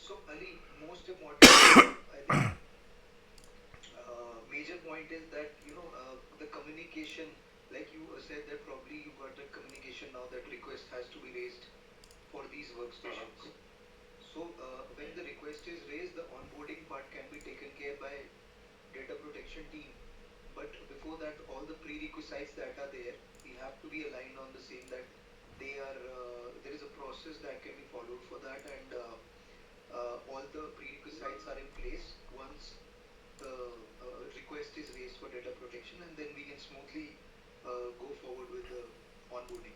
So Ali, most important, I think major point is that the communication, like you said that probably you got a communication now that request has to be raised for these workstations. So when the request is raised, the onboarding part can be taken care by data protection team. But before that, all the prerequisites that are there, we have to be aligned on the same that they are there is a process that can be followed for that, and all the prerequisites are in place once the request is raised for data protection, and then we can smoothly go forward with the onboarding.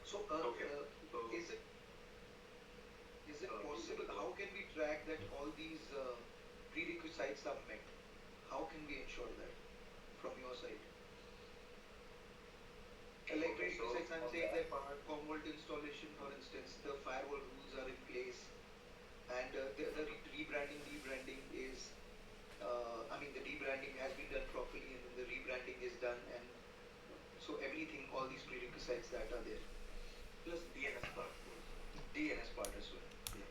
So, Okay. is it possible? How can we track that all these prerequisites are met? How can we ensure that from your side? Like Okay, so prerequisites, I'm on saying that that part, Commvault installation, for instance, the firewall rules are in place, and the rebranding is, I mean, the rebranding has been done properly, and then the rebranding is done, and so everything, all these prerequisites that are there, plus DNS part. DNS part as well. Yeah.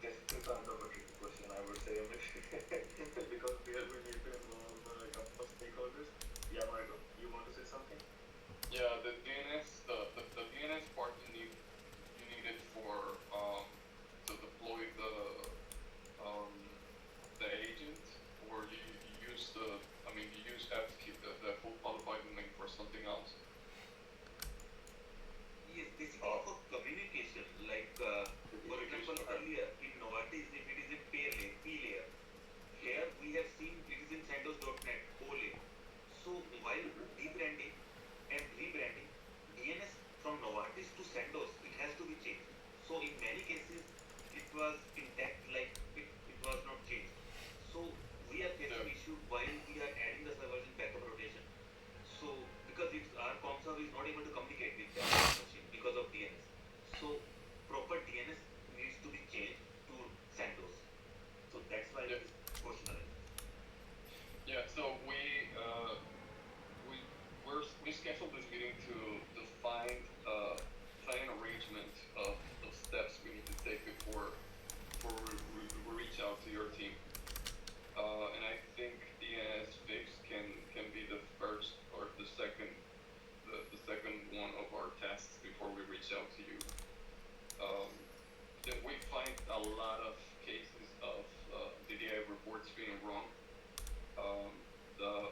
This is kind of a tricky question, I would say, Amish, because here we need to involve a couple of stakeholders. Yeah, Marco, you want to say something? Yeah, the DNS part you need it for to deploy the agent, or you use you use the full qualified domain for something else. Yes, basically for communication, like for example earlier in Novartis, if it is in P layer, here we have seen it is in Sandoz.net O layer. So while rebranding and rebranding, DNS from Novartis to Sandoz, it has to be changed. So in many cases, it was intact, like it was not changed. So we are facing issue while we are adding the servers in backup rotation. So because it's our com server is not able to communicate with that machine because of DNS. So proper DNS needs to be changed to Sandoz. So that's why this question arises. Yeah, so we scheduled this meeting to find find an arrangement of steps we need to take before we reach out to your team. And I think DNS fix can be the first or the second one of our tasks before we reach out to you. Then we find a lot of cases of DDI reports being wrong. Um, the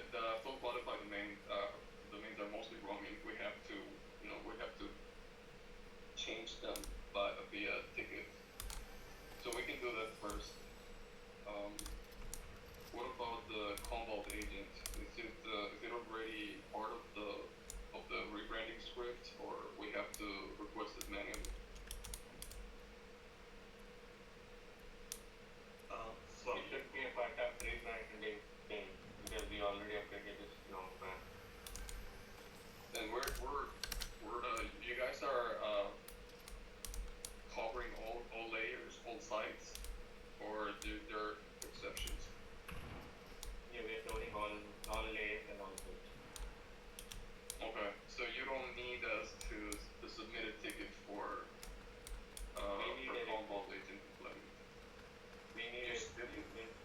the full qualified domains are mostly wrong, and we have to change them via tickets. So we can do that first. What about the Commvault agent? Is it already part of the rebranding script, or we have to request it manually? It should be a part of rebranding thing because we already updated this long back. And you guys are covering all layers, all sites, or there are exceptions? Yeah, we are covering all layers and all things. Okay, so you don't need us to submit a ticket for Commvault agent deployment. We need it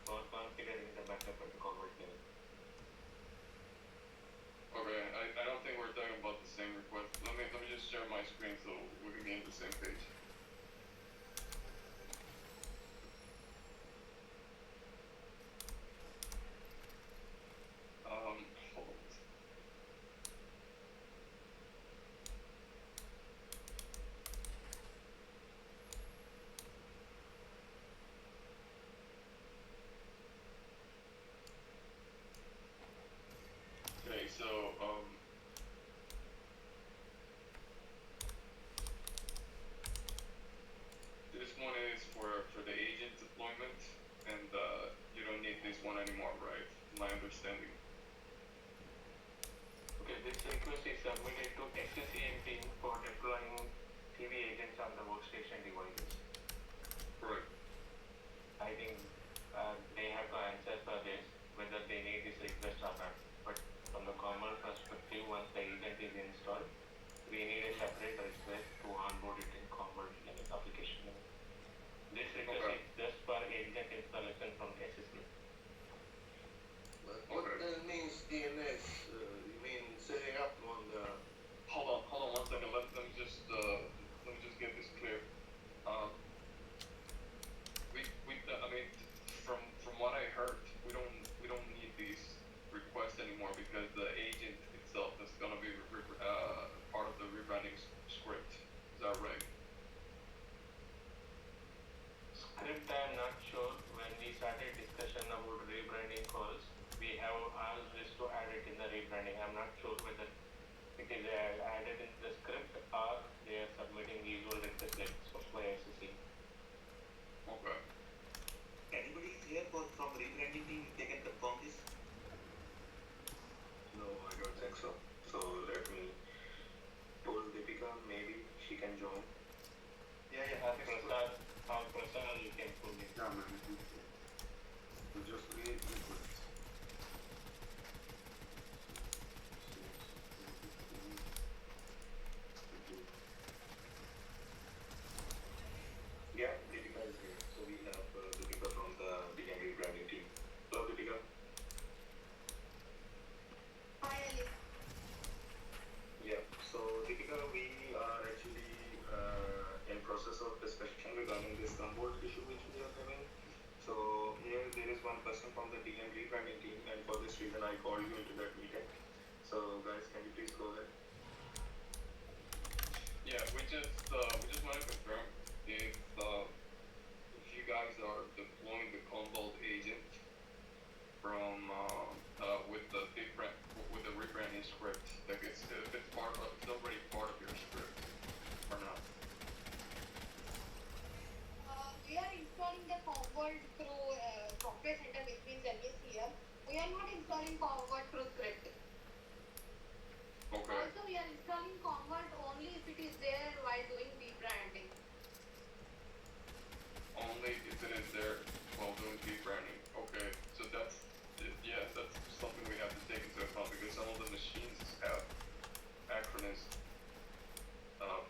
for configuring the backup at the Commvault level. Okay, I don't think we're talking about the same request. Let me just share my screen so we can be on the same page. Hold on. Okay, so this one is for the agent deployment, and you don't need this one anymore, right? My understanding. Okay, this request is submitted to SCCM team for deploying TV agents on the workstation devices. Correct. I think they have to answer for this, whether they need this request or not. But from the common perspective, once the agent is installed, we need a separate is added in the script or they are submitting usual request like my SSC. Okay. Anybody is here from rebranding team? They can confirm this. No, I don't think so. So let me told Deepika, maybe she can join. Yeah, yeah. Prasad, you can put it. Yeah, man. So just create request. Yeah, Deepika is here. So we have Deepika from the DM rebranding team. Hello, Deepika. Hi, Ali. Yeah. So Deepika, we are actually in process of discussion regarding this gunbolt issue which we are having. So here there is one person from the DM rebranding team, and for this reason I called you into that meeting. So guys, can you please go ahead? Yeah, we just want to confirm if you guys are deploying the Commvault agent from with the rebranding script, like it's already part of your script or not. We are installing the Commvault through software center, which means LS here. We are not installing Commvault through script. Okay. Also, we are installing Commvault only if it is there while doing rebranding. Only if it is there while doing rebranding. Okay, so that's something we have to take into account because some of the machines have acronyms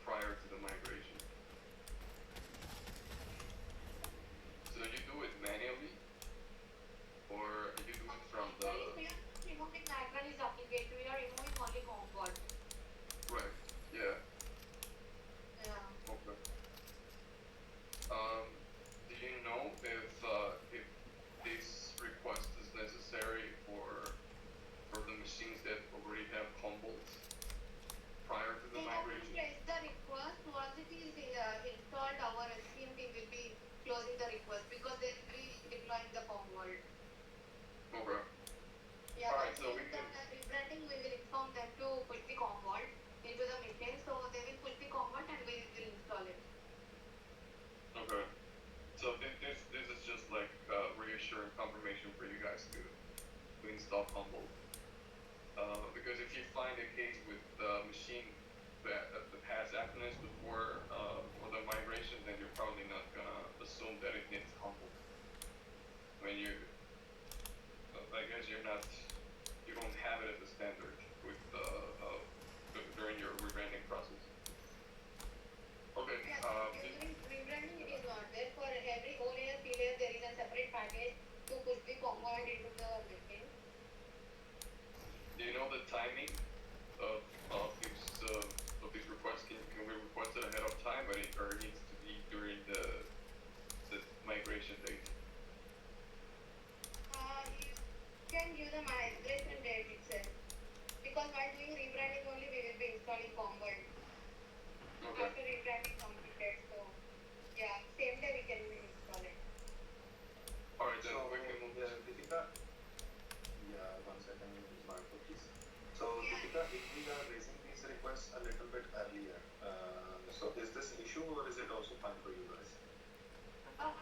prior to the migration. So you do it manually, or you do it from the We are not removing the acronyms applicate. We are removing only Commvault. right? Yeah. Yeah. Okay. Do you know if this request is necessary for the machines that already have Commvault prior to the They have to migration? place the request. Once it is installed, our SCM team will be closing the request because they will be deploying the Commvault. Okay. Yeah, Alright, so in we the can- rebranding, we will inform them to put the Commvault into the machine, so they will put the Commvault and we will install it. Okay. So this is just like reassuring confirmation for you guys to install Commvault. Because if you find a case with the machine that has acronyms before for the migration, then you're probably not gonna assume that it needs Commvault. When you, I guess you don't have it as a standard with during your rebranding process. Okay. Yes, during rebranding it is not there. For every O layer, P layer, there is a separate package to push the Commvault into the machine. Do you know the timing of these requests? Can we request it ahead of time, or it needs to be during the migration date? You can give the migration date itself. Because while doing rebranding only, we will be installing Commvault. Okay. After rebranding completed, so yeah, same day we can install it. All right, then So we can move. Deepika. Yeah, 1 second, Marco, please. So Deepika, if we are raising these requests a little bit earlier, so is this an issue or is it also fine for you guys?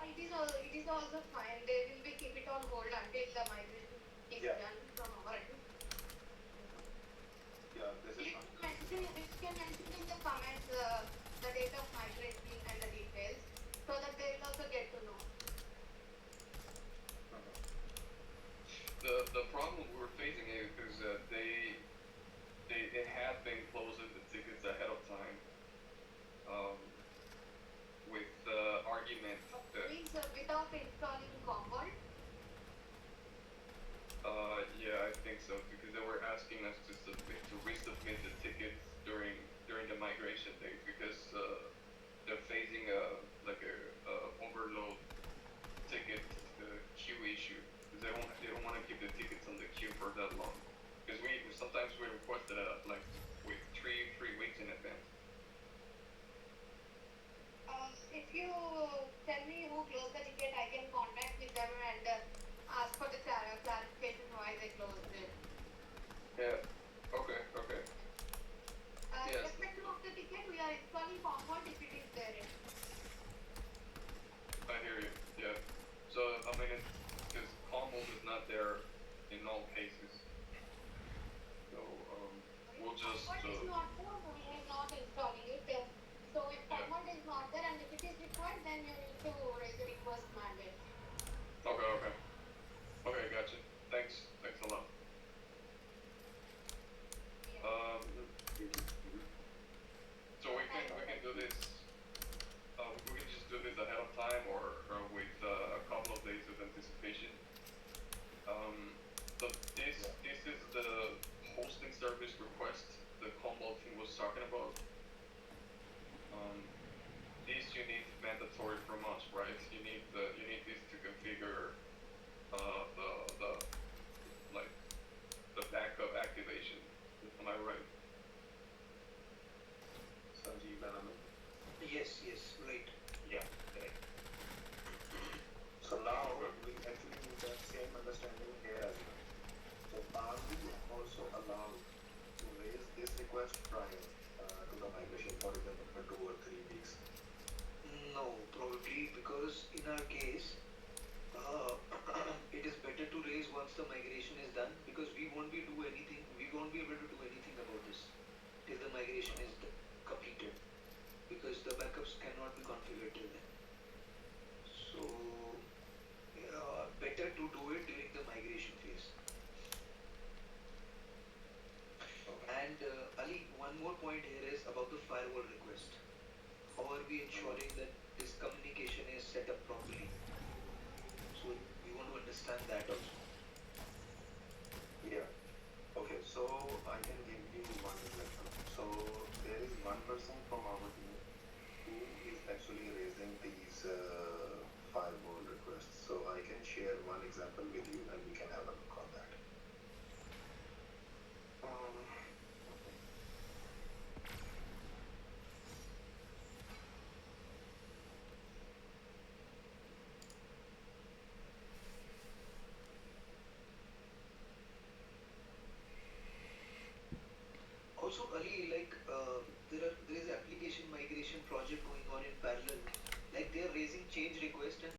It is also fine. They will be keep it on hold until the migration is Yeah. done from our end. Yeah, this is You fine. can mention in the comments the date of migration and the details so that they will also get to know. The problem we're facing is that they have been closing the tickets ahead of time. With the argument that Means without installing Commvault. yeah, I think so, because they were asking us to resubmit the tickets during the migration date because they're facing a overload ticket queue issue because they don't want to keep the tickets on the queue for that long because we sometimes request it like with three weeks in advance. If you tell me who closed the ticket, I can contact with them and ask for the clarification why they closed it. Yeah. Okay. just Format is not there, we are not installing it. So if format is not there and if it is required, then you need to raise a request mandate. okay. Okay, gotcha. Thanks a lot. Yeah. So we can do this. We can just do this ahead of time or with a couple of days of anticipation. So this is the hosting service request the Commvault team was talking about. This you need mandatory from us, right? You need this to configure the like the backup activation. Am I right? Sanjeev Anand. Yes, right. Yeah, correct. So now we actually need that same understanding here as well. So are we also allowed to raise this request prior to the migration, for example, for 2 or 3 weeks? No, probably because in our case, it is better to raise once the migration is done because we won't be able to do anything about this till the migration is completed because the backups cannot be configured till then. So, better to do it during the migration phase. And Ali, one more point here is about the firewall request. How are we ensuring that this communication is set up properly? So we want to understand that also. Yeah. Okay, so I can give you one example. So there is one person from our team who is actually raising these firewall requests. So I can share one example with you and we can have a look on that. Also, Ali, like there is application migration project going on in parallel. Like they are raising change request and